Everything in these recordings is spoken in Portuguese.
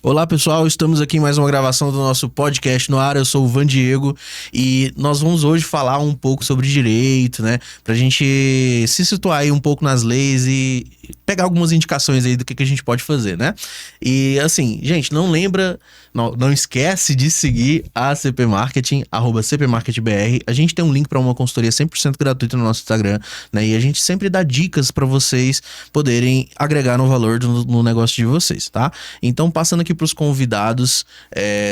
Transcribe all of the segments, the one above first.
Olá pessoal, estamos aqui em mais uma gravação do nosso podcast no ar. Eu sou o Van Diego e nós vamos hoje falar um pouco sobre direito, né? Pra gente se situar aí um pouco nas leis e pegar algumas indicações aí do que a gente pode fazer, né? E assim, gente, não esquece de seguir a CP Marketing, @CPMarketBR. A gente tem um link para uma consultoria 100% gratuita no nosso Instagram, né? E a gente sempre dá dicas para vocês poderem agregar no valor no negócio de vocês, tá? Então, passando aqui para os convidados,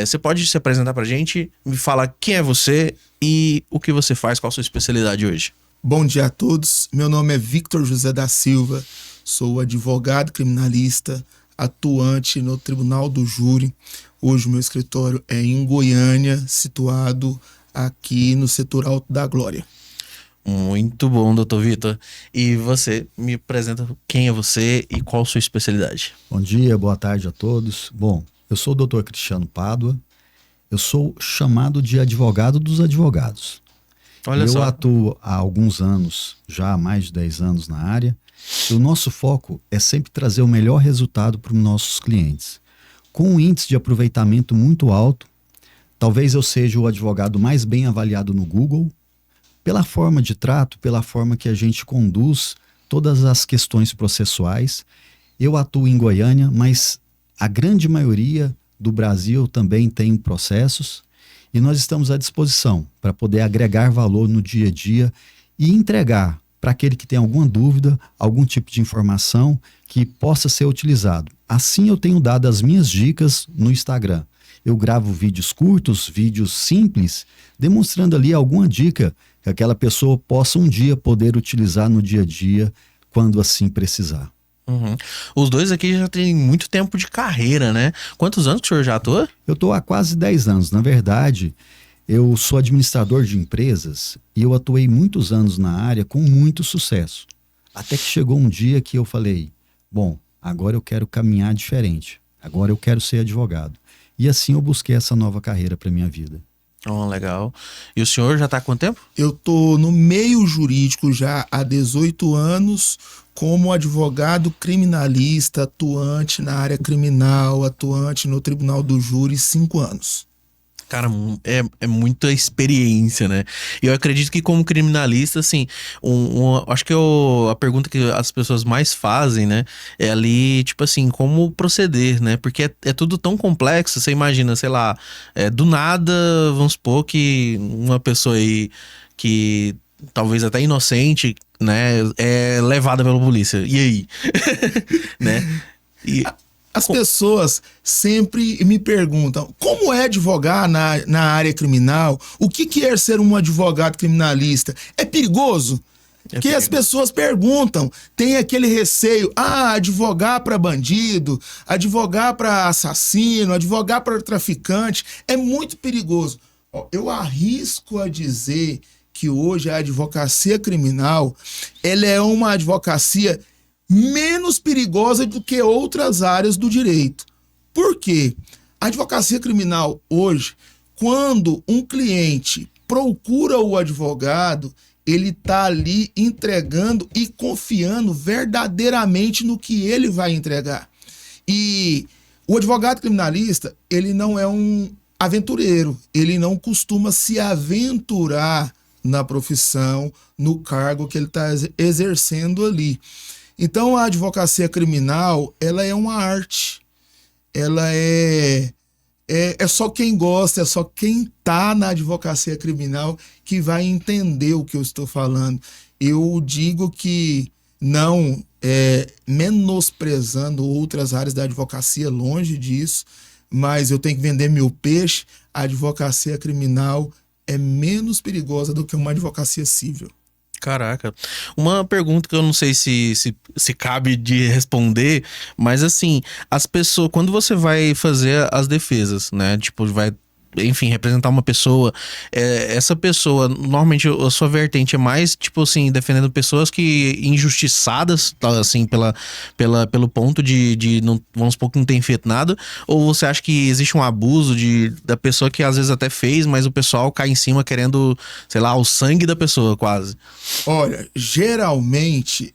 você pode se apresentar pra gente, me falar quem é você e o que você faz, qual a sua especialidade hoje? Bom dia a todos, meu nome é Victor José da Silva, sou advogado criminalista, atuante no Tribunal do Júri. Hoje o meu escritório é em Goiânia, situado aqui no setor Alto da Glória. Muito bom, doutor Vitor. E você, me apresenta quem é você e qual a sua especialidade? Bom dia, boa tarde a todos. Bom, eu sou o doutor Cristiano Pádua, eu sou chamado de advogado dos advogados. Olha só. Eu atuo há alguns anos, já há mais de 10 anos na área, e o nosso foco é sempre trazer o melhor resultado para os nossos clientes. Com um índice de aproveitamento muito alto, talvez eu seja o advogado mais bem avaliado no Google, pela forma de trato, pela forma que a gente conduz todas as questões processuais. Eu atuo em Goiânia, mas a grande maioria do Brasil também tem processos e nós estamos à disposição para poder agregar valor no dia a dia e entregar para aquele que tem alguma dúvida, algum tipo de informação que possa ser utilizado. Assim eu tenho dado as minhas dicas no Instagram. Eu gravo vídeos curtos, vídeos simples, demonstrando ali alguma dica que aquela pessoa possa um dia poder utilizar no dia a dia, quando assim precisar. Uhum. Os dois aqui já têm muito tempo de carreira, né? Quantos anos que o senhor já atua? Eu estou há quase 10 anos. Na verdade, eu sou administrador de empresas e eu atuei muitos anos na área com muito sucesso. Até que chegou um dia que eu falei, bom, agora eu quero caminhar diferente. Agora eu quero ser advogado. E assim eu busquei essa nova carreira para minha vida. Oh, legal. E o senhor já está há quanto tempo? Eu estou no meio jurídico já há 18 anos, como advogado criminalista, atuante na área criminal, atuante no Tribunal do Júri, 5 anos. Cara, é muita experiência, né? E eu acredito que como criminalista, assim, acho que a pergunta que as pessoas mais fazem, né? É ali, tipo assim, como proceder, né? Porque é tudo tão complexo, você imagina, sei lá, do nada, vamos supor que uma pessoa aí que talvez até inocente, né? É levada pela polícia. E aí? Né? E... As pessoas sempre me perguntam, como é advogar na área criminal? O que é ser um advogado criminalista? É perigoso? Porque as pessoas perguntam, tem aquele receio, advogar para bandido, advogar para assassino, advogar para traficante, é muito perigoso. Eu arrisco a dizer que hoje a advocacia criminal, ela é uma advocacia menos perigosa do que outras áreas do direito. Por quê? A advocacia criminal hoje, quando um cliente procura o advogado, ele está ali entregando e confiando verdadeiramente no que ele vai entregar. E o advogado criminalista, ele não é um aventureiro, ele não costuma se aventurar na profissão, no cargo que ele está exercendo ali. Então a advocacia criminal, ela é uma arte, ela é só quem gosta, é só quem está na advocacia criminal que vai entender o que eu estou falando. Eu digo que não menosprezando outras áreas da advocacia, longe disso, mas eu tenho que vender meu peixe, a advocacia criminal é menos perigosa do que uma advocacia civil. Caraca. Uma pergunta que eu não sei se cabe de responder, mas assim, as pessoas, quando você vai fazer as defesas, né? Tipo, vai, enfim, representar uma pessoa, essa pessoa, normalmente a sua vertente é mais, tipo assim, defendendo pessoas que injustiçadas, assim, pelo ponto de não, vamos supor que não tem feito nada, ou você acha que existe um abuso da pessoa que às vezes até fez, mas o pessoal cai em cima querendo, sei lá, o sangue da pessoa, quase? Olha, geralmente,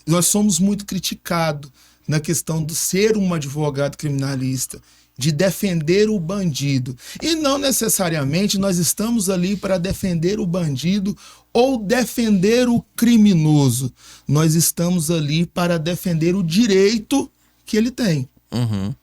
nós somos muito criticados na questão de ser um advogado criminalista, de defender o bandido. E não necessariamente nós estamos ali para defender o bandido ou defender o criminoso. Nós estamos ali para defender o direito que ele tem. Uhum.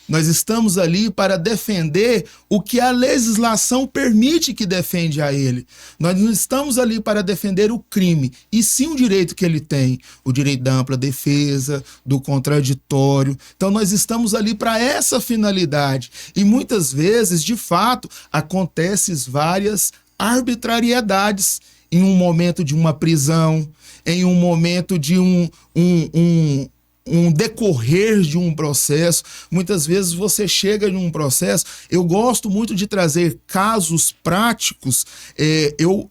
Nós estamos ali para defender o que a legislação permite que defende a ele. Nós não estamos ali para defender o crime, e sim o direito que ele tem, o direito da ampla defesa, do contraditório. Então nós estamos ali para essa finalidade. E muitas vezes, de fato, acontecem várias arbitrariedades em um momento de uma prisão, em um momento de um decorrer de um processo. Muitas vezes você chega em um processo. Eu gosto muito de trazer casos práticos. Eu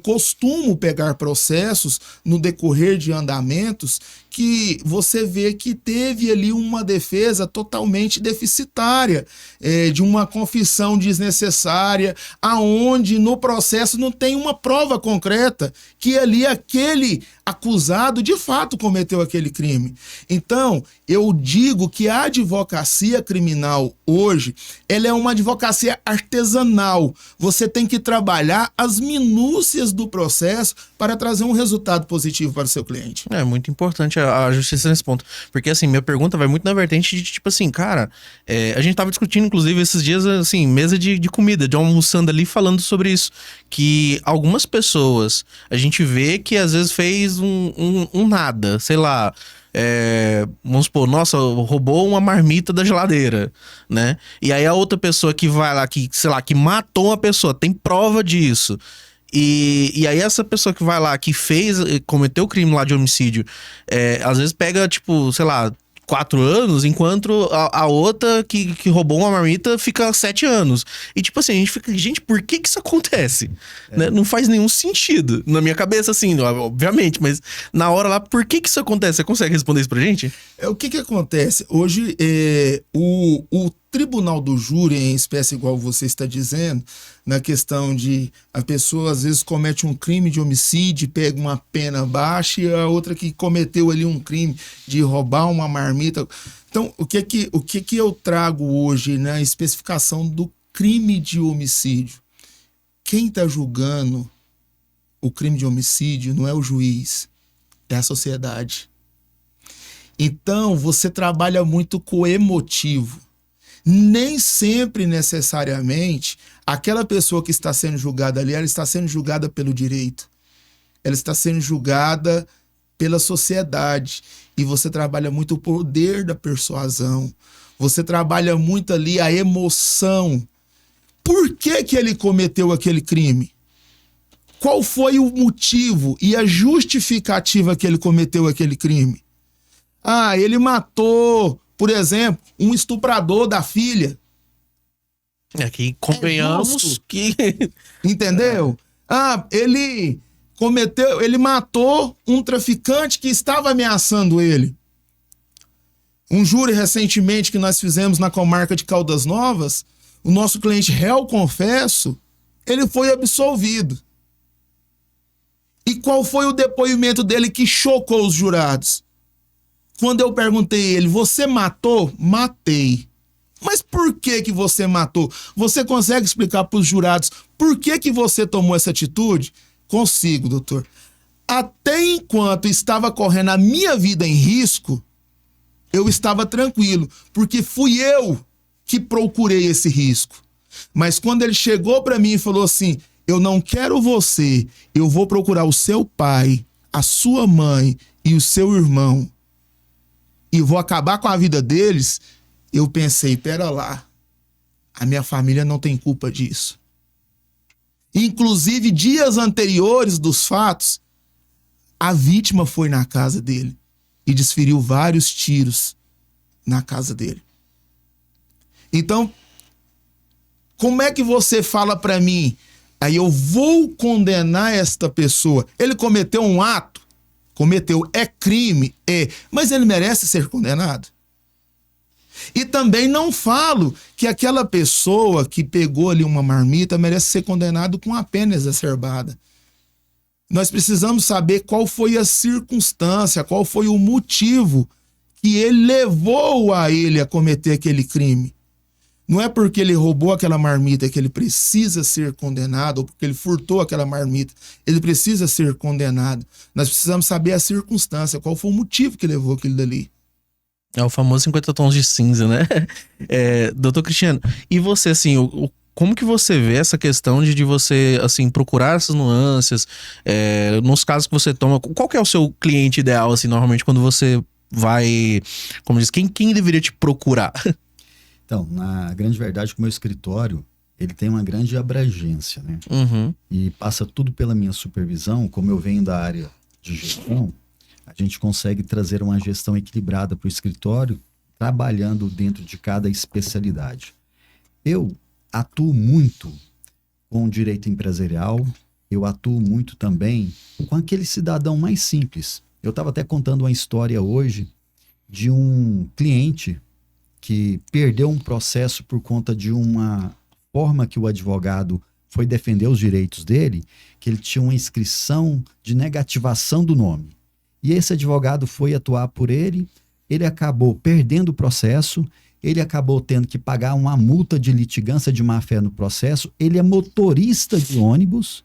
costumo pegar processos no decorrer de andamentos que você vê que teve ali uma defesa totalmente deficitária, de uma confissão desnecessária, aonde no processo não tem uma prova concreta que ali aquele acusado de fato cometeu aquele crime. Então, eu digo que a advocacia criminal hoje, ela é uma advocacia artesanal. Você tem que trabalhar as minúcias do processo para trazer um resultado positivo para o seu cliente. É muito importante a justiça nesse ponto. Porque, assim, minha pergunta vai muito na vertente de, tipo assim, cara, a gente tava discutindo, inclusive, esses dias, assim, mesa de comida, de almoçando ali, falando sobre isso. Que algumas pessoas, a gente vê que às vezes fez um nada, sei lá, vamos supor, nossa, roubou uma marmita da geladeira, né? E aí a outra pessoa que vai lá, que, sei lá, que matou uma pessoa, tem prova disso. E aí essa pessoa que vai lá, que cometeu o crime lá de homicídio, às vezes pega, tipo, sei lá, 4 anos, enquanto a outra que roubou uma marmita fica 7 anos. E tipo assim, a gente fica, gente, por que isso acontece? Né? Não faz nenhum sentido. Na minha cabeça, assim, obviamente, mas na hora lá, por que isso acontece? Você consegue responder isso pra gente? O que acontece? Hoje, o tribunal do júri, em espécie igual você está dizendo, na questão de a pessoa às vezes comete um crime de homicídio, pega uma pena baixa, e a outra que cometeu ali um crime de roubar uma marmita. Então, o que eu trago hoje na especificação do crime de homicídio? Quem está julgando o crime de homicídio não é o juiz, é a sociedade. Então, você trabalha muito com o emotivo. Nem sempre, necessariamente, aquela pessoa que está sendo julgada ali, ela está sendo julgada pelo direito. Ela está sendo julgada pela sociedade. E você trabalha muito o poder da persuasão. Você trabalha muito ali a emoção. Por que ele cometeu aquele crime? Qual foi o motivo e a justificativa que ele cometeu aquele crime? Ele matou, por exemplo, um estuprador da filha. Que convenhamos que... Entendeu? Ele matou um traficante que estava ameaçando ele. Um júri recentemente que nós fizemos na comarca de Caldas Novas, o nosso cliente réu confesso, ele foi absolvido. E qual foi o depoimento dele que chocou os jurados? Quando eu perguntei a ele, você matou? Matei. Mas por que você matou? Você consegue explicar para os jurados por que você tomou essa atitude? Consigo, doutor. Até enquanto estava correndo a minha vida em risco, eu estava tranquilo, porque fui eu que procurei esse risco. Mas quando ele chegou para mim e falou assim, eu não quero você, eu vou procurar o seu pai, a sua mãe e o seu irmão, e vou acabar com a vida deles, eu pensei, pera lá, a minha família não tem culpa disso. Inclusive, dias anteriores dos fatos, a vítima foi na casa dele e desferiu vários tiros na casa dele. Então, como é que você fala para mim, aí eu vou condenar esta pessoa? Ele cometeu um ato? Cometeu, é crime, mas ele merece ser condenado. E também não falo que aquela pessoa que pegou ali uma marmita merece ser condenado com a pena exacerbada. Nós precisamos saber qual foi a circunstância, qual foi o motivo que ele levou a ele a cometer aquele crime. Não é porque ele roubou aquela marmita que ele precisa ser condenado, ou porque ele furtou aquela marmita, ele precisa ser condenado. Nós precisamos saber a circunstância, qual foi o motivo que levou aquilo dali. É o famoso 50 tons de cinza, né? Doutor Cristiano, e você, assim, como que você vê essa questão de você, assim, procurar essas nuances, nos casos que você toma, qual que é o seu cliente ideal, assim, normalmente, quando você vai, como diz, quem deveria te procurar? Então, na grande verdade, o meu escritório, ele tem uma grande abrangência, né? Uhum. E passa tudo pela minha supervisão, como eu venho da área de gestão, a gente consegue trazer uma gestão equilibrada para o escritório, trabalhando dentro de cada especialidade. Eu atuo muito com o direito empresarial, eu atuo muito também com aquele cidadão mais simples. Eu estava até contando uma história hoje de um cliente que perdeu um processo por conta de uma forma que o advogado foi defender os direitos dele, que ele tinha uma inscrição de negativação do nome. E esse advogado foi atuar por ele, ele acabou perdendo o processo, ele acabou tendo que pagar uma multa de litigância de má-fé no processo, ele é motorista de ônibus,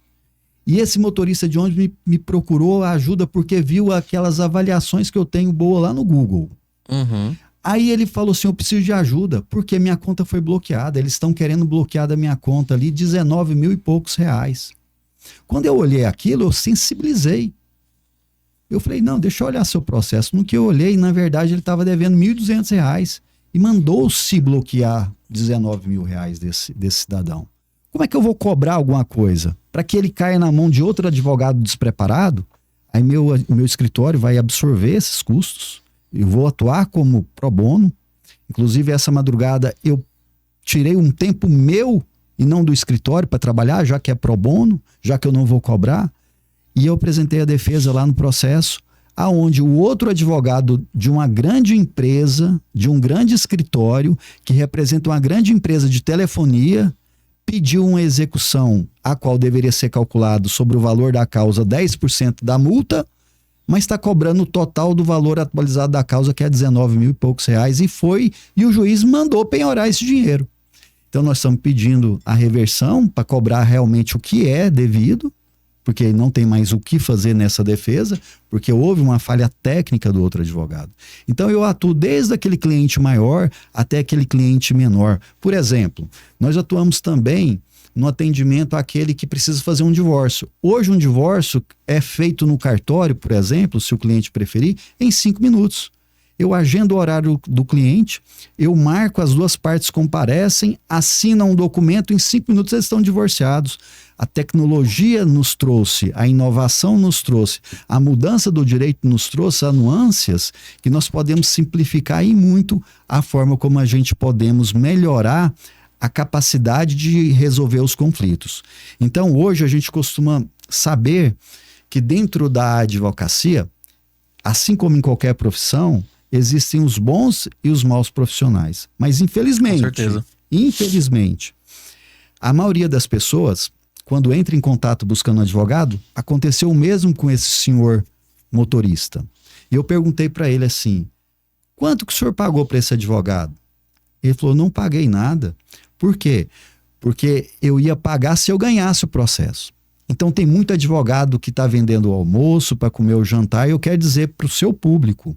e esse motorista de ônibus me procurou ajuda porque viu aquelas avaliações que eu tenho boa lá no Google. Uhum. Aí ele falou assim, eu preciso de ajuda, porque minha conta foi bloqueada, eles estão querendo bloquear da minha conta ali 19 mil e poucos reais. Quando eu olhei aquilo, eu sensibilizei. Eu falei, não, deixa eu olhar seu processo. No que eu olhei, na verdade, ele estava devendo R$ 1.200 e mandou-se bloquear 19 mil reais desse cidadão. Como é que eu vou cobrar alguma coisa? Para que ele caia na mão de outro advogado despreparado? Aí o meu escritório vai absorver esses custos. Eu vou atuar como pro bono. Inclusive, essa madrugada eu tirei um tempo meu e não do escritório para trabalhar, já que é pro bono, já que eu não vou cobrar. E eu apresentei a defesa lá no processo, aonde o outro advogado de uma grande empresa, de um grande escritório, que representa uma grande empresa de telefonia, pediu uma execução a qual deveria ser calculado sobre o valor da causa 10% da multa, mas está cobrando o total do valor atualizado da causa, que é 19 mil e poucos reais, e o juiz mandou penhorar esse dinheiro. Então nós estamos pedindo a reversão para cobrar realmente o que é devido, porque não tem mais o que fazer nessa defesa, porque houve uma falha técnica do outro advogado. Então eu atuo desde aquele cliente maior até aquele cliente menor. Por exemplo, nós atuamos também no atendimento àquele que precisa fazer um divórcio. Hoje um divórcio é feito no cartório, por exemplo, se o cliente preferir, em 5 minutos. Eu agendo o horário do cliente, eu marco, as duas partes comparecem, assinam um documento, em 5 minutos eles estão divorciados. A tecnologia nos trouxe, a inovação nos trouxe, a mudança do direito nos trouxe as nuances que nós podemos simplificar e muito a forma como a gente podemos melhorar a capacidade de resolver os conflitos. Então hoje a gente costuma saber que dentro da advocacia, assim como em qualquer profissão, existem os bons e os maus profissionais. Mas infelizmente, a maioria das pessoas, quando entra em contato buscando um advogado, aconteceu o mesmo com esse senhor motorista. E eu perguntei para ele assim, quanto que o senhor pagou para esse advogado? Ele falou, não paguei nada. Por quê? Porque eu ia pagar se eu ganhasse o processo. Então tem muito advogado que está vendendo o almoço para comer o jantar, e eu quero dizer para o seu público,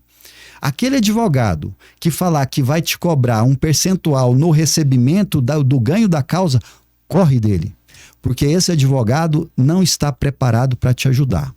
aquele advogado que falar que vai te cobrar um percentual no recebimento do ganho da causa, corre dele. Porque esse advogado não está preparado para te ajudar.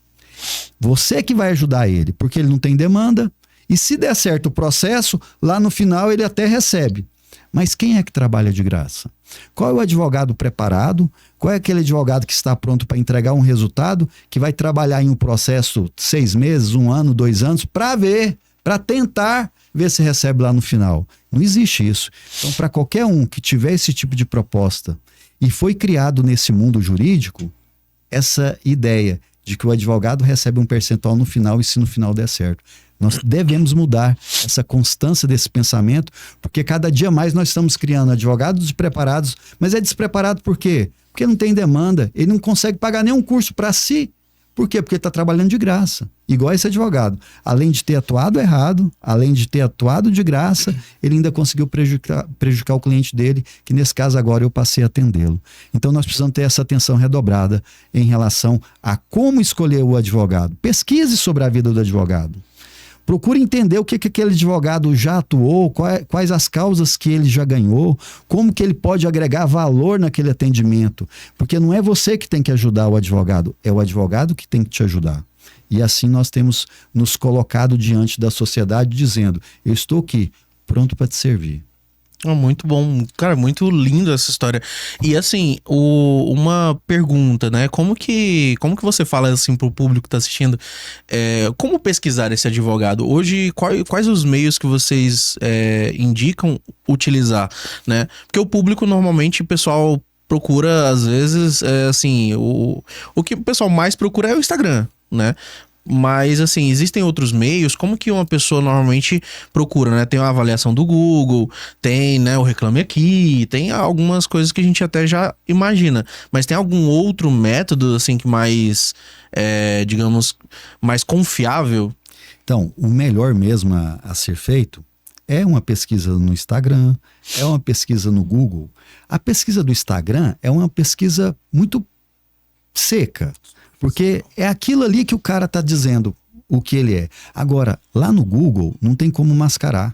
Você que vai ajudar ele, porque ele não tem demanda, e se der certo o processo, lá no final ele até recebe. Mas quem é que trabalha de graça? Qual é o advogado preparado? Qual é aquele advogado que está pronto para entregar um resultado, que vai trabalhar em um processo 6 meses, 1 ano, 2 anos, para tentar ver se recebe lá no final? Não existe isso. Então, para qualquer um que tiver esse tipo de proposta e foi criado nesse mundo jurídico, essa ideia de que o advogado recebe um percentual no final e se no final der certo. Nós devemos mudar essa constância desse pensamento, porque cada dia mais nós estamos criando advogados despreparados, mas é despreparado por quê? Porque não tem demanda, ele não consegue pagar nenhum curso para si, Por quê? Porque ele está trabalhando de graça. Igual esse advogado. Além de ter atuado errado, além de ter atuado de graça, ele ainda conseguiu prejudicar o cliente dele, que nesse caso agora eu passei a atendê-lo. Então nós precisamos ter essa atenção redobrada em relação a como escolher o advogado. Pesquise sobre a vida do advogado. Procure entender o que aquele advogado já atuou, quais as causas que ele já ganhou, como que ele pode agregar valor naquele atendimento. Porque não é você que tem que ajudar o advogado, é o advogado que tem que te ajudar. E assim nós temos nos colocado diante da sociedade dizendo, eu estou aqui, pronto para te servir. Muito bom, cara, muito lindo essa história. E assim, uma pergunta, né? Como que você fala assim pro público que tá assistindo, como pesquisar esse advogado? Hoje, quais os meios que vocês indicam utilizar, né? Porque o público, normalmente, o pessoal procura, às vezes, assim, o que o pessoal mais procura é o Instagram, né? Mas, assim, existem outros meios. Como que uma pessoa normalmente procura, né? Tem uma avaliação do Google, tem, né, o Reclame Aqui, tem algumas coisas que a gente até já imagina. Mas tem algum outro método, assim, que mais, digamos, mais confiável? Então, o melhor mesmo a ser feito é uma pesquisa no Instagram, é uma pesquisa no Google. A pesquisa do Instagram é uma pesquisa muito seca. Porque é aquilo ali que o cara tá dizendo o que ele é. Agora, lá no Google, não tem como mascarar.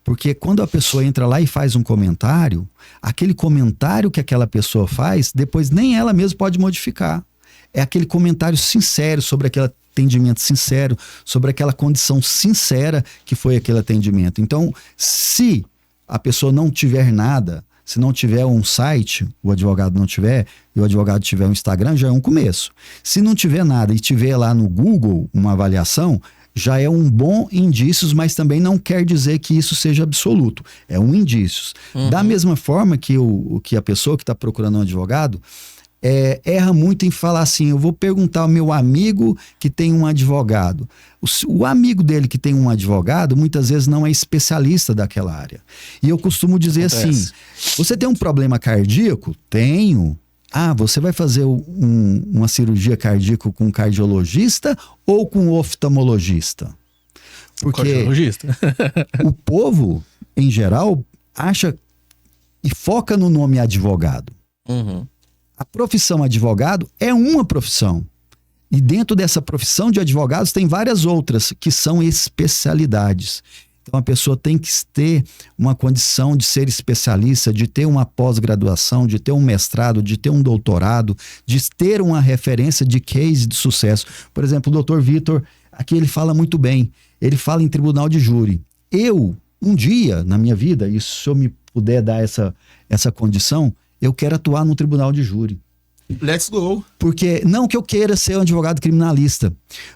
Porque quando a pessoa entra lá e faz um comentário, aquele comentário que aquela pessoa faz, depois nem ela mesma pode modificar. É aquele comentário sincero sobre aquele atendimento sincero, sobre aquela condição sincera que foi aquele atendimento. Então, se a pessoa não tiver nada, se não tiver um site, o advogado não tiver, e o advogado tiver um Instagram, já é um começo. Se não tiver nada e tiver lá no Google uma avaliação, já é um bom indício, mas também não quer dizer que isso seja absoluto. É um indício. Da mesma forma que a pessoa que está procurando um advogado erra muito em falar assim, eu vou perguntar ao meu amigo que tem um advogado. O amigo dele que tem um advogado, muitas vezes não é especialista daquela área. E eu costumo dizer assim, você tem um problema cardíaco? Tenho. Ah, você vai fazer uma cirurgia cardíaca com um cardiologista ou com um oftalmologista? Porque Cardiologista. o povo, em geral, acha e foca no nome advogado. Uhum. A profissão advogado é uma profissão. E dentro dessa profissão de advogados tem várias outras que são especialidades. Então a pessoa tem que ter uma condição de ser especialista, de ter uma pós-graduação, de ter um mestrado, de ter um doutorado, de ter uma referência de case de sucesso. Por exemplo, o doutor Vitor, aqui ele fala muito bem. Ele fala em tribunal de júri. Eu, um dia na minha vida, e se eu me puder dar essa condição, eu quero atuar no tribunal de júri. Let's go. Porque, não que eu queira ser um advogado criminalista,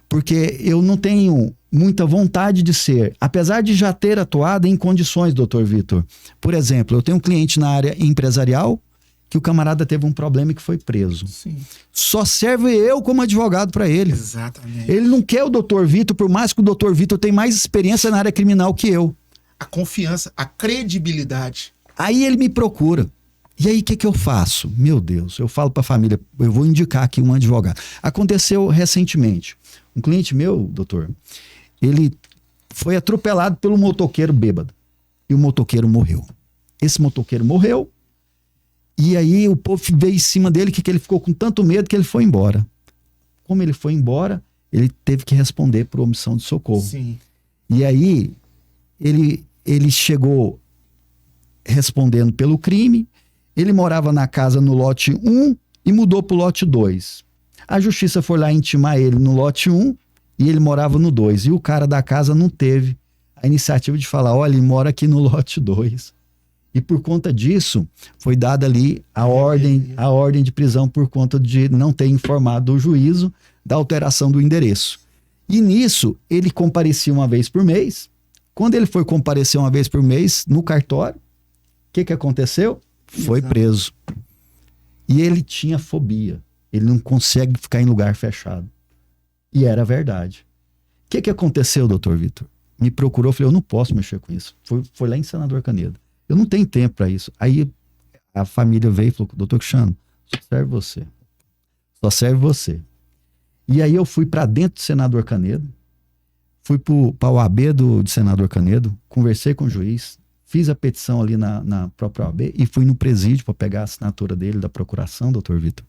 porque eu não tenho muita vontade de ser, apesar de já ter atuado em condições, doutor Vitor. Por exemplo, eu tenho um cliente na área empresarial que o camarada teve um problema e que foi preso. Sim. Só serve eu como advogado para ele. Exatamente. Ele não quer o doutor Vitor, por mais que o doutor Vitor tenha mais experiência na área criminal que eu. A confiança, a credibilidade. Aí ele me procura. E aí, o que eu faço? Meu Deus, eu falo para a família, eu vou indicar aqui um advogado. Aconteceu recentemente. Um cliente meu, doutor, ele foi atropelado pelo motoqueiro bêbado. E o motoqueiro morreu. Esse motoqueiro morreu. E aí o povo veio em cima dele, que ele ficou com tanto medo que ele foi embora. Como ele foi embora, ele teve que responder por omissão de socorro. Sim. E aí, ele chegou respondendo pelo crime. Ele morava na casa no lote 1 e mudou para o lote 2. A justiça foi lá intimar ele no lote 1 e ele morava no 2. E o cara da casa não teve a iniciativa de falar, olha, ele mora aqui no lote 2. E por conta disso, foi dada ali a ordem de prisão por conta de não ter informado o juízo da alteração do endereço. E nisso, ele comparecia uma vez por mês. Quando ele foi comparecer uma vez por mês no cartório, o que aconteceu? Foi preso. E ele tinha fobia. Ele não consegue ficar em lugar fechado. E era verdade. O que aconteceu, doutor Vitor? Me procurou, falei, eu não posso mexer com isso. Foi lá em Senador Canedo. Eu não tenho tempo para isso. Aí a família veio e falou, doutor Cristiano, só serve você. Só serve você. E aí eu fui para dentro do Senador Canedo, fui para o AB de Senador Canedo, conversei com o juiz, fiz a petição ali na própria OAB e fui no presídio para pegar a assinatura dele, da procuração, doutor Vitor.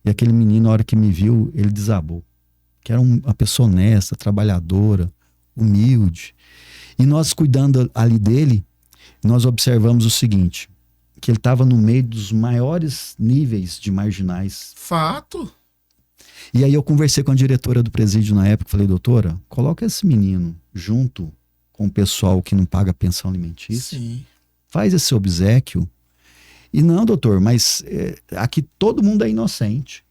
E aquele menino, na hora que me viu, ele desabou. Que era uma pessoa honesta, trabalhadora, humilde. E nós cuidando ali dele, nós observamos o seguinte, que ele estava no meio dos maiores níveis de marginais. Fato. E aí eu conversei com a diretora do presídio na época, falei, doutora, coloca esse menino junto com o pessoal que não paga pensão alimentícia. Sim. Faz esse obséquio. E não, doutor, mas aqui todo mundo é inocente.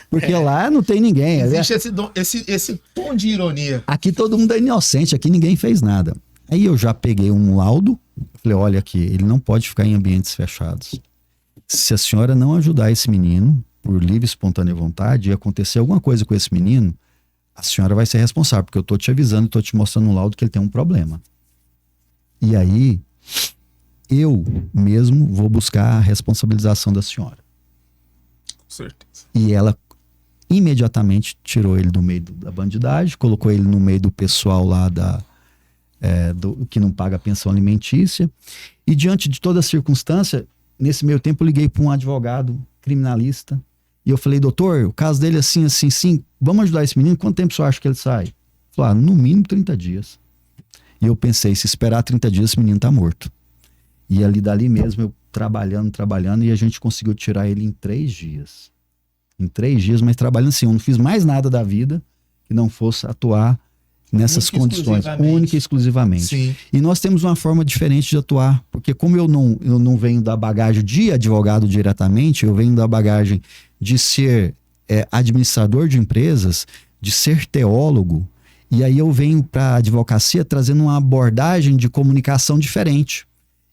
Porque lá não tem ninguém. Existe esse tom de ironia. Aqui todo mundo é inocente, aqui ninguém fez nada. Aí eu já peguei um laudo, falei, olha aqui, ele não pode ficar em ambientes fechados. Se a senhora não ajudar esse menino, por livre e espontânea vontade, e acontecer alguma coisa com esse menino, a senhora vai ser responsável, porque eu tô te avisando, tô te mostrando um laudo que ele tem um problema. E aí, eu mesmo vou buscar a responsabilização da senhora. Com certeza. E ela imediatamente tirou ele do meio da bandidagem, colocou ele no meio do pessoal lá que não paga pensão alimentícia. E diante de toda a circunstância, nesse meio tempo eu liguei para um advogado criminalista e eu falei, doutor, o caso dele é assim, assim, sim, vamos ajudar esse menino, quanto tempo o senhor acha que ele sai? Ele falou, no mínimo 30 dias. E eu pensei, se esperar 30 dias, esse menino tá morto. E ali dali mesmo, eu trabalhando, e a gente conseguiu tirar ele em 3 dias. Em 3 dias, mas trabalhando assim, eu não fiz mais nada da vida que não fosse atuar nessas condições, única e exclusivamente. Sim. E nós temos uma forma diferente de atuar, porque como eu não venho da bagagem de advogado diretamente, eu venho da bagagem de ser administrador de empresas, de ser teólogo, e aí eu venho para a advocacia trazendo uma abordagem de comunicação diferente.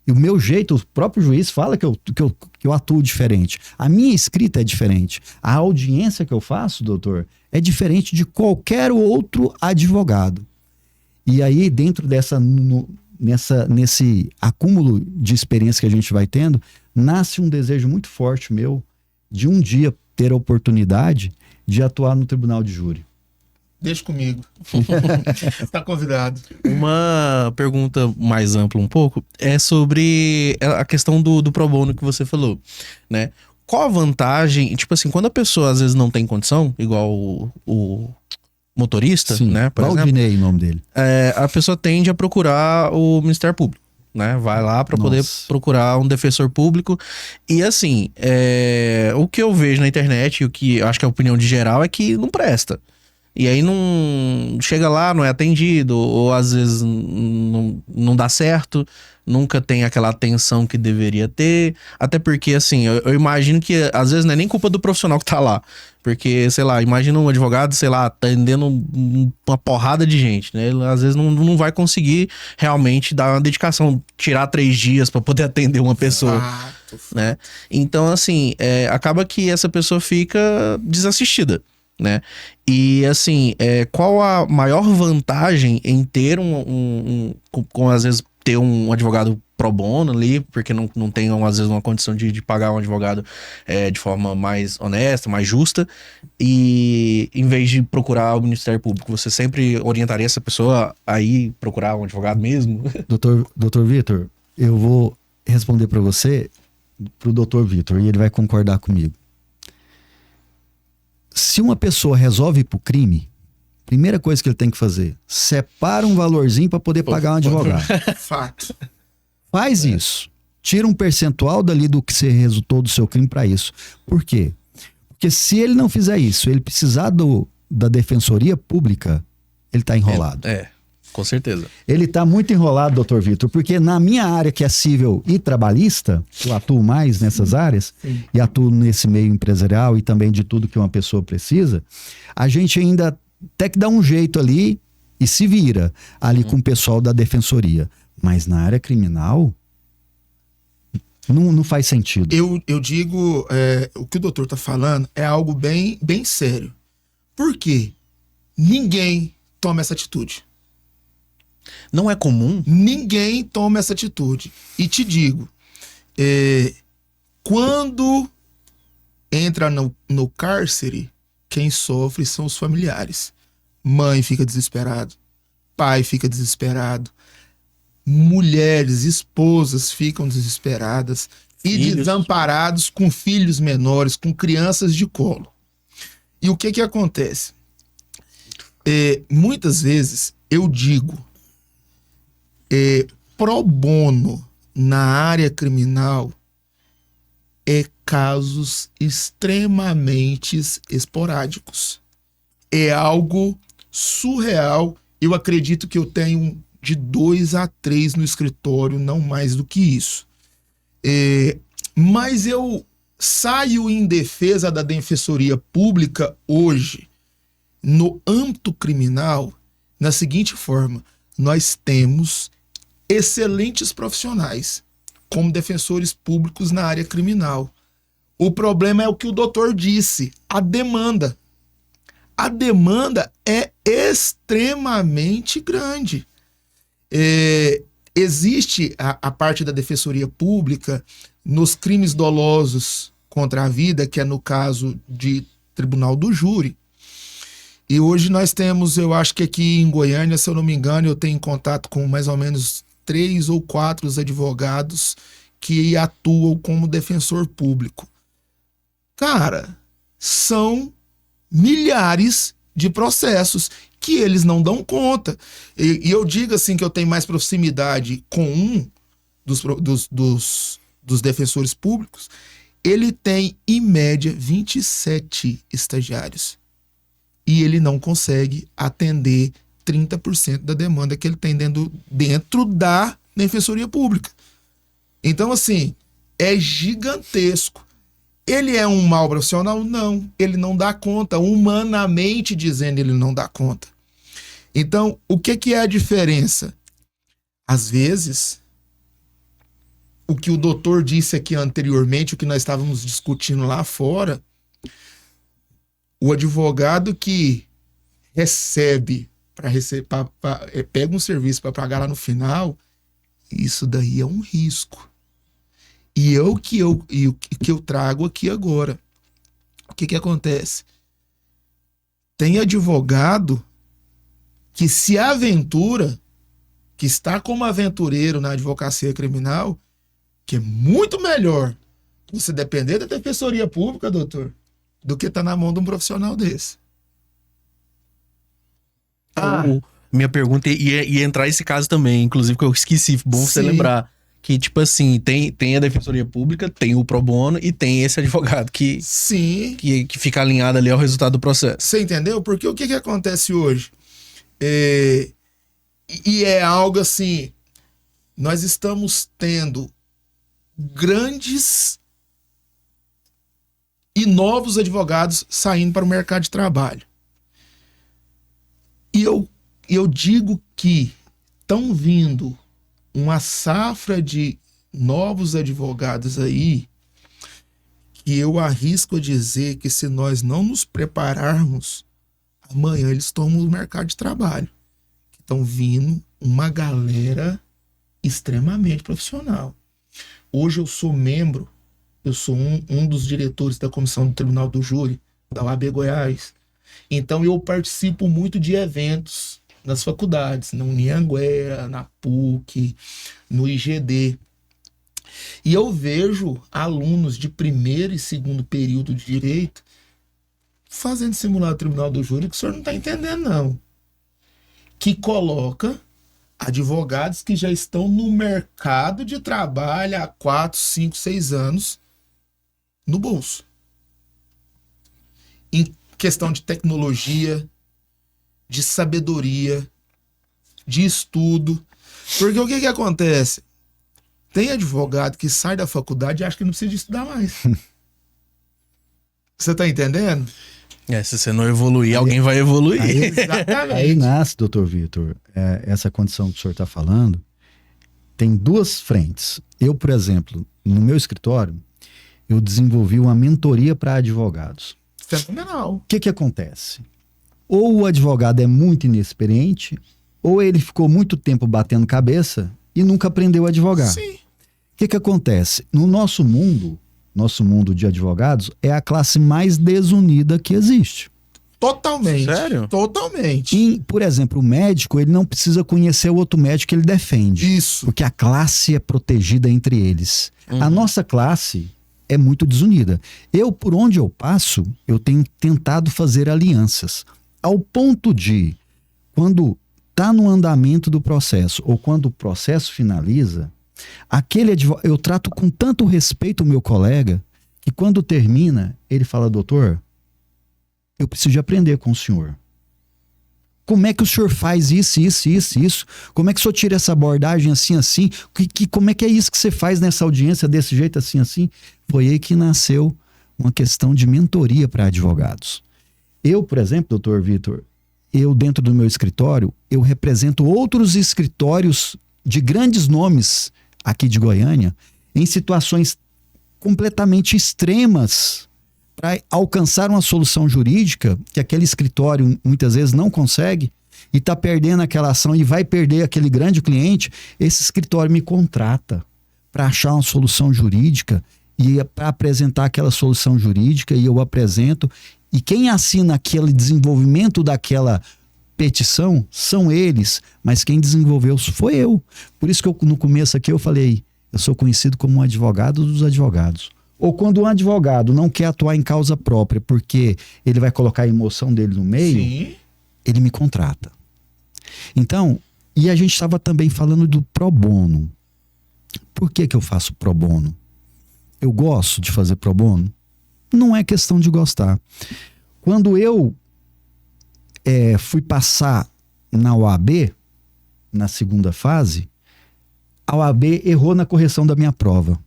E o meu jeito, o próprio juiz fala que eu atuo diferente. A minha escrita é diferente. A audiência que eu faço, doutor, é diferente de qualquer outro advogado. E aí, dentro nesse acúmulo de experiência que a gente vai tendo, nasce um desejo muito forte meu de um dia ter a oportunidade de atuar no tribunal de júri. Deixa comigo. Está convidado. Uma pergunta mais ampla um pouco é sobre a questão do pro bono que você falou, né? Qual a vantagem, tipo assim, quando a pessoa às vezes não tem condição, igual o motorista, Sim, né? Por Valdinei, exemplo, o nome dele. a pessoa tende a procurar o Ministério Público, né? Vai lá para poder procurar um defensor público. E assim, o que eu vejo na internet, e o que eu acho que é a opinião de geral, é que não presta. E aí não chega lá, não é atendido, ou às vezes não dá certo, nunca tem aquela atenção que deveria ter. Até porque, assim, eu imagino que às vezes não é nem culpa do profissional que tá lá. Porque, sei lá, imagina um advogado, sei lá, atendendo uma porrada de gente, né? Ele às vezes não vai conseguir realmente dar uma dedicação, tirar 3 dias pra poder atender uma pessoa, né? Então, assim, acaba que essa pessoa fica desassistida, né? E assim, qual a maior vantagem em ter com às vezes ter um advogado pro bono ali, porque não tem às vezes uma condição de pagar um advogado de forma mais honesta, mais justa, e em vez de procurar o Ministério Público, você sempre orientaria essa pessoa a ir procurar um advogado mesmo? Doutor Vitor, eu vou responder para você, pro doutor Vitor, e ele vai concordar comigo. Se uma pessoa resolve ir pro crime, primeira coisa que ele tem que fazer, separa um valorzinho para poder pagar um advogado. Fato. Faz isso. Tira um percentual dali do que você resultou do seu crime para isso. Por quê? Porque se ele não fizer isso, ele precisar da defensoria pública, ele tá enrolado. Com certeza. Ele tá muito enrolado, doutor Vitor, porque na minha área que é civil e trabalhista, eu atuo mais nessas áreas, e atuo nesse meio empresarial e também de tudo que uma pessoa precisa, a gente ainda tem que dar um jeito ali e se vira ali com o pessoal da defensoria. Mas na área criminal, não faz sentido. Eu digo, o que o doutor tá falando é algo bem, bem sério. Por quê? Ninguém toma essa atitude. Não é comum? Ninguém toma essa atitude. E te digo, quando entra no cárcere, quem sofre são os familiares. Mãe fica desesperado, pai fica desesperado, mulheres, esposas ficam desesperadas e desamparados com filhos menores, com crianças de colo. E o que acontece? Muitas vezes eu digo, pro bono na área criminal é casos extremamente esporádicos. É algo surreal. Eu acredito que eu tenho de 2 a 3 no escritório, não mais do que isso. Mas eu saio em defesa da Defensoria Pública hoje, no âmbito criminal, na seguinte forma: nós temos excelentes profissionais como defensores públicos na área criminal. O problema é o que o doutor disse, a demanda. A demanda é extremamente grande. Existe a parte da Defensoria Pública nos crimes dolosos contra a vida, que é no caso de Tribunal do Júri. E hoje nós temos, eu acho que aqui em Goiânia, se eu não me engano, eu tenho contato com mais ou menos 3 ou 4 advogados que atuam como defensor público. Cara, são milhares de processos que eles não dão conta. E eu digo assim que eu tenho mais proximidade com um dos defensores públicos. Ele tem, em média, 27 estagiários. E ele não consegue atender 30% da demanda que ele tem dentro da Defensoria Pública. Então, assim, é gigantesco. Ele é um mau profissional? Não. Ele não dá conta. Humanamente dizendo, ele não dá conta. Então, o que é a diferença? Às vezes, o que o doutor disse aqui anteriormente, o que nós estávamos discutindo lá fora, o advogado que pega um serviço para pagar lá no final, isso daí é um risco. E o que eu trago aqui agora, o que acontece? Tem advogado que se aventura, que está como aventureiro na advocacia criminal, que é muito melhor você depender da Defensoria Pública, doutor, do que tá na mão de um profissional desse. Minha pergunta ia entrar esse caso também, inclusive, que eu esqueci, bom você lembrar. Que, tipo assim, tem a Defensoria Pública, tem o pro bono e tem esse advogado que fica alinhado ali ao resultado do processo. Você entendeu? Porque o que acontece hoje? E é algo assim, nós estamos tendo grandes e novos advogados saindo para o mercado de trabalho. E eu digo que estão vindo uma safra de novos advogados aí, que eu arrisco a dizer que se nós não nos prepararmos, amanhã eles tomam o mercado de trabalho. Estão vindo uma galera extremamente profissional. Hoje eu sou membro, eu sou um dos diretores da comissão do Tribunal do Júri, da UAB Goiás. Então eu participo muito de eventos nas faculdades, na Unianguera, na PUC, no IGD. E eu vejo alunos de primeiro e segundo período de direito fazendo simulado Tribunal do Júri que o senhor não está entendendo, não. Que coloca advogados que já estão no mercado de trabalho há 4, 5, 6 anos no bolso. Em questão de tecnologia, de sabedoria, de estudo. Porque o que acontece? Tem advogado que sai da faculdade e acha que não precisa de estudar mais. Você tá entendendo? Se você não evoluir, alguém vai evoluir. Aí nasce, doutor Vitor, essa condição que o senhor está falando, tem 2 frentes. Eu, por exemplo, no meu escritório, eu desenvolvi uma mentoria para advogados. Fenomenal. O que acontece? Ou o advogado é muito inexperiente, ou ele ficou muito tempo batendo cabeça e nunca aprendeu a advogar. Sim. O que acontece? No nosso mundo de advogados, é a classe mais desunida que existe. Totalmente. Sério? Totalmente. E, por exemplo, o médico, ele não precisa conhecer o outro médico que ele defende. Isso. Porque a classe é protegida entre eles. A nossa classe é muito desunida. Por onde eu passo, eu tenho tentado fazer alianças. Ao ponto de, quando está no andamento do processo, ou quando o processo finaliza, eu trato com tanto respeito o meu colega, que quando termina, ele fala, doutor, eu preciso de aprender com o senhor. Como é que o senhor faz isso? Como é que o senhor tira essa abordagem assim? Como é que é isso que você faz nessa audiência desse jeito assim? Foi aí que nasceu uma questão de mentoria para advogados. Eu, por exemplo, doutor Vitor, dentro do meu escritório, eu represento outros escritórios de grandes nomes aqui de Goiânia em situações completamente extremas para alcançar uma solução jurídica que aquele escritório muitas vezes não consegue e está perdendo aquela ação e vai perder aquele grande cliente. Esse escritório me contrata para achar uma solução jurídica e para apresentar aquela solução jurídica, e eu apresento, e quem assina aquele desenvolvimento daquela petição são eles, mas quem desenvolveu foi eu. Por isso que no começo aqui eu falei, eu sou conhecido como um advogado dos advogados. Ou quando um advogado não quer atuar em causa própria porque ele vai colocar a emoção dele no meio, Sim. ele me contrata. Então, e a gente estava também falando do pro bono. Por que eu faço pro bono? Eu gosto de fazer pro bono? Não é questão de gostar. Quando eu fui passar na OAB, na segunda fase, a OAB errou na correção da minha prova.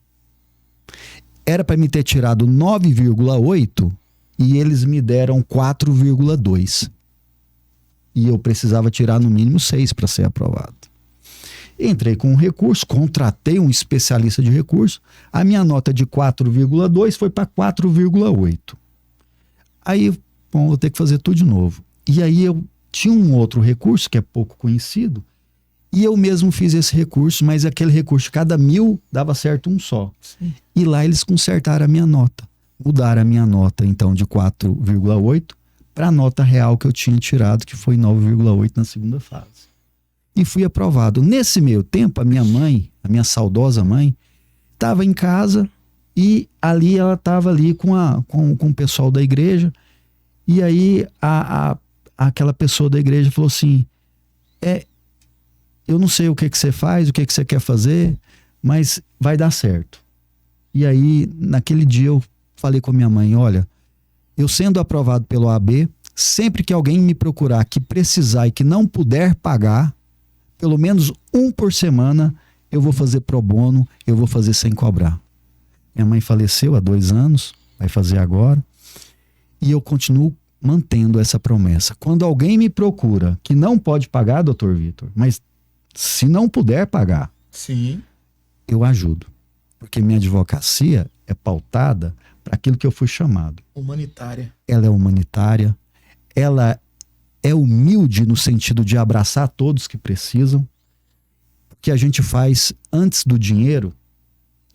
Era para me ter tirado 9,8 e eles me deram 4,2. E eu precisava tirar no mínimo 6 para ser aprovado. Entrei com um recurso, contratei um especialista de recurso, a minha nota de 4,2 foi para 4,8. Aí, bom, vou ter que fazer tudo de novo. E aí eu tinha um outro recurso que é pouco conhecido, e eu mesmo fiz esse recurso, mas aquele recurso, cada 1.000 dava certo um só. Sim. E lá eles consertaram a minha nota. Mudaram a minha nota, então, de 4,8 para a nota real que eu tinha tirado, que foi 9,8 na segunda fase. E fui aprovado. Nesse meio tempo, a minha mãe, a minha saudosa mãe, estava em casa e ali ela estava ali com o pessoal da igreja. E aí aquela pessoa da igreja falou assim, eu não sei o que você faz, o que você quer fazer, mas vai dar certo. E aí, naquele dia eu falei com a minha mãe, olha, eu sendo aprovado pelo OAB, sempre que alguém me procurar que precisar e que não puder pagar, pelo menos um por semana, eu vou fazer pro bono, eu vou fazer sem cobrar. Minha mãe faleceu há 2 anos, vai fazer agora, e eu continuo mantendo essa promessa. Quando alguém me procura que não pode pagar, doutor Vitor, mas se não puder pagar, sim, eu ajudo. Porque minha advocacia é pautada para aquilo que eu fui chamado. Humanitária. Ela é humanitária, ela é humilde no sentido de abraçar todos que precisam. O que a gente faz antes do dinheiro,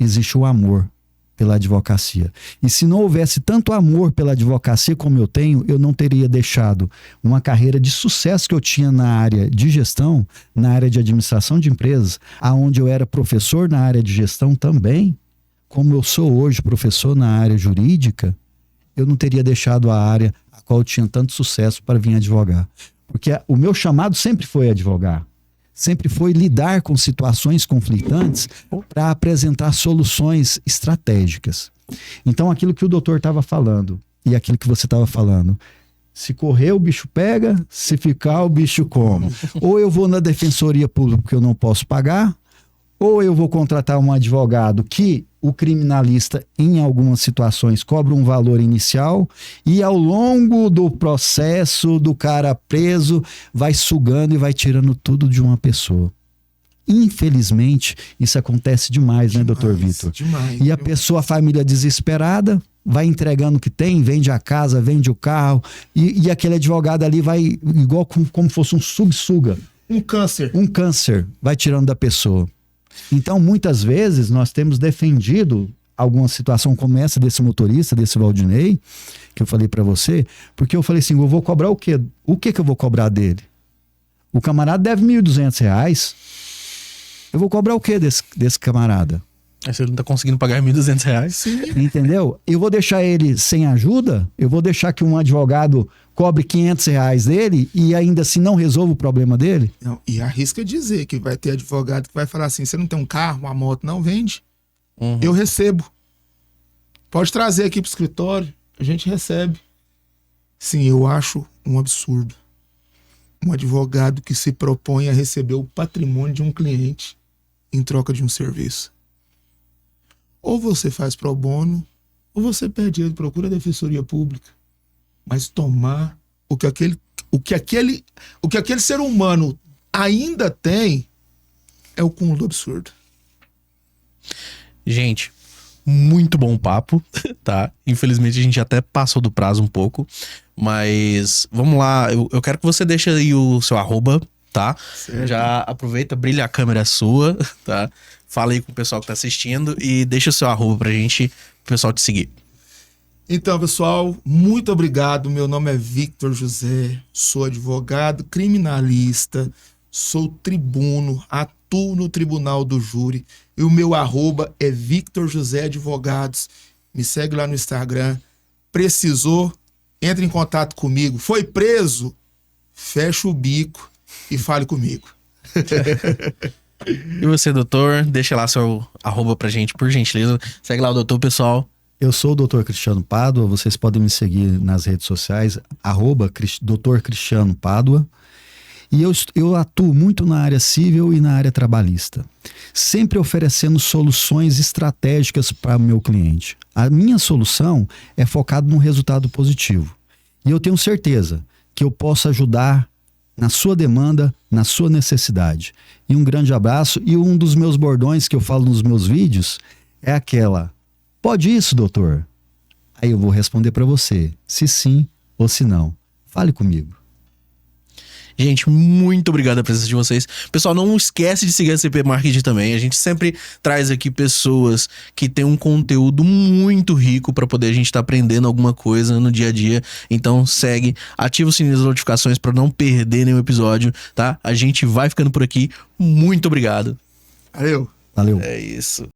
existe o amor pela advocacia. E se não houvesse tanto amor pela advocacia como eu tenho, eu não teria deixado uma carreira de sucesso que eu tinha na área de gestão, na área de administração de empresas, aonde eu era professor na área de gestão também, como eu sou hoje professor na área jurídica, eu não teria deixado a área a qual eu tinha tanto sucesso para vir advogar. Porque o meu chamado sempre foi advogar. Sempre foi lidar com situações conflitantes para apresentar soluções estratégicas. Então, aquilo que o doutor estava falando e aquilo que você estava falando, se correr o bicho pega, se ficar o bicho come. Ou eu vou na defensoria pública porque eu não posso pagar, ou eu vou contratar um advogado que o criminalista, em algumas situações, cobra um valor inicial e ao longo do processo do cara preso, vai sugando e vai tirando tudo de uma pessoa. Infelizmente, isso acontece demais, né, doutor Vitor? Demais. E a pessoa, a família desesperada, vai entregando o que tem, vende a casa, vende o carro, e aquele advogado ali vai, igual como fosse um subsuga. Um câncer. Um câncer, vai tirando da pessoa. Então, muitas vezes, nós temos defendido alguma situação como essa desse motorista, desse Valdinei, que eu falei pra você, porque eu falei assim, eu vou cobrar o quê? O que eu vou cobrar dele? O camarada deve R$1.200. Eu vou cobrar o quê desse camarada? Aí você não tá conseguindo pagar R$1.200. Sim. Entendeu? Eu vou deixar ele sem ajuda? Eu vou deixar que um advogado cobre R$500 dele e ainda assim não resolva o problema dele? Não, e arrisca dizer que vai ter advogado que vai falar assim, você não tem um carro, uma moto, não vende. Uhum. Eu recebo. Pode trazer aqui pro escritório, a gente recebe. Sim, eu acho um absurdo. Um advogado que se propõe a receber o patrimônio de um cliente em troca de um serviço. Ou você faz pro bono, ou você pede ele, procura a defensoria pública. Mas tomar o que aquele ser humano ainda tem é o cúmulo do absurdo. Gente, muito bom papo, tá? Infelizmente a gente até passou do prazo um pouco, mas vamos lá, eu quero que você deixe aí o seu arroba, tá? Certo. Já aproveita, brilha a câmera sua, tá? Fala aí com o pessoal que tá assistindo e deixa o seu arroba pra gente, pro pessoal te seguir. Então, pessoal, muito obrigado. Meu nome é Victor José, sou advogado criminalista, sou tribuno, atuo no Tribunal do Júri e o meu arroba é Victor José Advogados. Me segue lá no Instagram. Precisou, entre em contato comigo. Foi preso? Fecha o bico e fale comigo. E você, doutor, deixa lá seu arroba pra gente, por gentileza. Segue lá o doutor, pessoal. Eu sou o Dr. Cristiano Pádua, vocês podem me seguir nas redes sociais, Dr. Cristiano Pádua. E eu atuo muito na área civil e na área trabalhista, sempre oferecendo soluções estratégicas para o meu cliente. A minha solução é focada no resultado positivo. E eu tenho certeza que eu posso ajudar na sua demanda, na sua necessidade. E um grande abraço. E um dos meus bordões que eu falo nos meus vídeos é aquela: pode isso, doutor? Aí eu vou responder para você, se sim ou se não. Fale comigo. Gente, muito obrigado pela presença de vocês. Pessoal, não esquece de seguir a CP Marketing também. A gente sempre traz aqui pessoas que têm um conteúdo muito rico para poder a gente estar aprendendo alguma coisa no dia a dia. Então segue, ativa o sininho das notificações para não perder nenhum episódio, tá? A gente vai ficando por aqui. Muito obrigado. Valeu. Valeu. É isso.